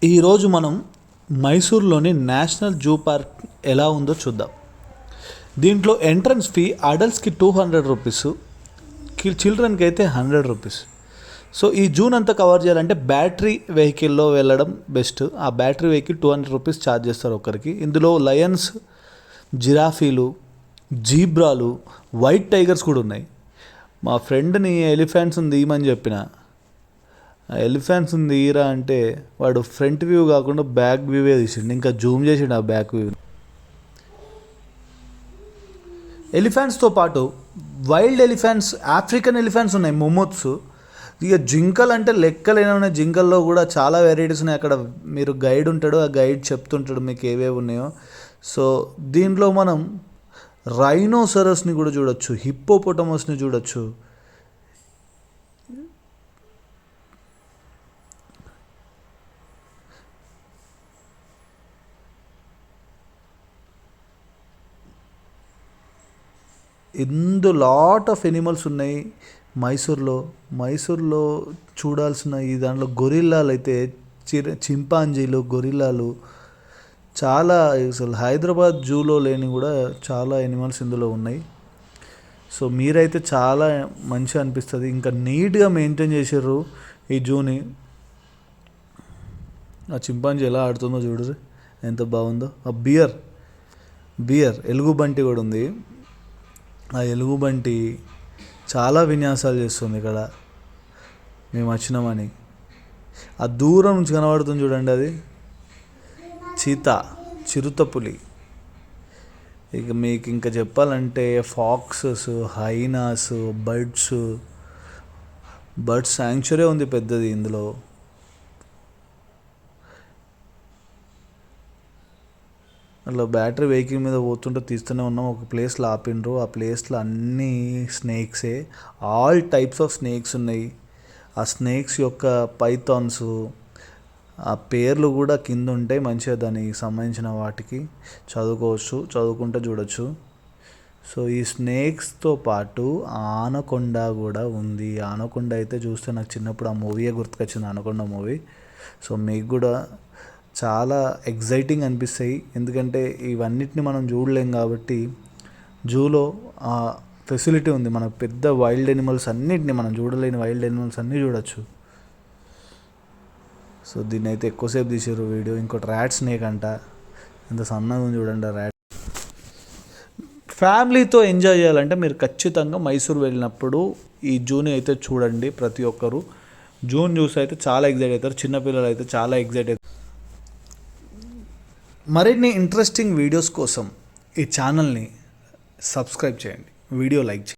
ఈరోజు మనం మైసూర్లోని national zoo park ఎలా ఉందో చూద్దాం. దీంట్లో ఎంట్రన్స్ ఫీ అడల్ట్స్కి 200 రూపీస్, చిల్డ్రన్కి అయితే 100 రూపీస్. సో ఈ జూన్ అంతా కవర్ చేయాలంటే బ్యాటరీ వెహికల్లో వెళ్ళడం బెస్ట్. ఆ బ్యాటరీ వెహికల్ 200 రూపీస్ ఛార్జ్ చేస్తారు ఒకరికి. ఇందులో లయన్స్, జిరాఫీలు, జీబ్రాలు, వైట్ టైగర్స్ కూడా ఉన్నాయి. మా ఫ్రెండ్ని ఎలిఫెంట్స్ తీయమని చెప్పిన. ఆ ఎలిఫెంట్స్ తీయరా అంటే వాడు ఫ్రంట్ వ్యూ కాకుండా బ్యాక్ వ్యూవే తీసిండు, ఇంకా జూమ్ చేసిండు ఆ బ్యాక్ వ్యూ. ఎలిఫెంట్స్తో పాటు వైల్డ్ ఎలిఫెంట్స్, ఆఫ్రికన్ ఎలిఫెంట్స్ ఉన్నాయి, మొమోత్స్. ఇక జింకలు అంటే లెక్కలేని ఉన్నాయి. జింకల్లో కూడా చాలా వెరైటీస్ ఉన్నాయి. అక్కడ మీరు గైడ్ ఉంటాడు, ఆ గైడ్ చెప్తుంటాడు మీకు ఏవేవి ఉన్నాయో. సో దీంట్లో మనం రైనోసరస్ని కూడా చూడొచ్చు, హిప్పోపోటమస్ని చూడొచ్చు. లాట్ ఆఫ్ ఎనిమల్స్ ఉన్నాయి మైసూర్లో చూడాల్సిన. ఈ దాంట్లో గొరిల్లాలు అయితే చింపాంజీలు, గొరిల్లాలు చాలా, అసలు హైదరాబాద్ జూలో లేని కూడా చాలా ఎనిమల్స్ ఇందులో ఉన్నాయి. సో మీరైతే చాలా మంచిగా అనిపిస్తుంది. ఇంకా నీట్గా మెయింటైన్ చేసారు ఈ జూని. ఆ చింపాంజీ ఎలా ఆడుతుందో చూడరు, ఎంత బాగుందో. ఆ బియర్ ఎలుగుబంటి కూడా ఉంది. ఆ ఎలుగుబంటి చాలా విన్యాసాలు చేస్తుంది ఇక్కడ మేము వచ్చినామని. ఆ దూరం నుంచి కనబడుతుంది చూడండి, అది చిరుతపులి. ఇక మీకు ఇంకా చెప్పాలంటే ఫాక్సెస్, హైనాస్, బర్డ్స్ శాంక్చురీ ఉంది పెద్దది ఇందులో. అట్లా బ్యాటరీ వెహికల్ మీద పోతుంటే తీస్తూనే ఉన్నాం. ఒక ప్లేస్లో ఆపిండ్రు. ఆ ప్లేస్లో అన్నీ స్నేక్సే, ఆల్ టైప్స్ ఆఫ్ స్నేక్స్ ఉన్నాయి. ఆ స్నేక్స్ యొక్క పైథాన్స్, ఆ పేర్లు కూడా కింద ఉంటాయి. మంచిగా దానికి సంబంధించిన వాటికి చదువుకుంటే చూడొచ్చు. సో ఈ స్నేక్స్తో పాటు ఆనకొండ కూడా ఉంది. ఆనకొండ అయితే చూస్తే నాకు చిన్నప్పుడు ఆ మూవీయే గుర్తుకొచ్చింది, ఆనకొండ మూవీ. సో మీకు కూడా చాలా ఎగ్జైటింగ్ అనిపిస్తాయి, ఎందుకంటే ఇవన్నిటిని మనం చూడలేం కాబట్టి జూలో ఆ ఫెసిలిటీ ఉంది. మన పెద్ద వైల్డ్ ఎనిమల్స్ అన్నిటిని, మనం చూడలేని వైల్డ్ ఎనిమల్స్ అన్నీ చూడొచ్చు. సో దీన్ని అయితే ఎక్కువసేపు తీసారు వీడియో. ఇంకోటి ర్యాట్ స్నేక్ అంట, ఎంత సన్నగా ఉంది చూడండి ర్యాట్. ఫ్యామిలీతో ఎంజాయ్ చేయాలంటే మీరు ఖచ్చితంగా మైసూర్ వెళ్ళినప్పుడు ఈ జూని అయితే చూడండి. ప్రతి ఒక్కరు జూన్ చూసి అయితే చాలా ఎగ్జైట్ అవుతారు. చిన్నపిల్లలు అయితే చాలా ఎగ్జైట్ అవుతారు. మరిన్ని ఇంట్రెస్టింగ్ వీడియోస్ కోసం ఈ ఛానల్ని సబ్స్క్రైబ్ చేయండి, వీడియో లైక్ చేయండి.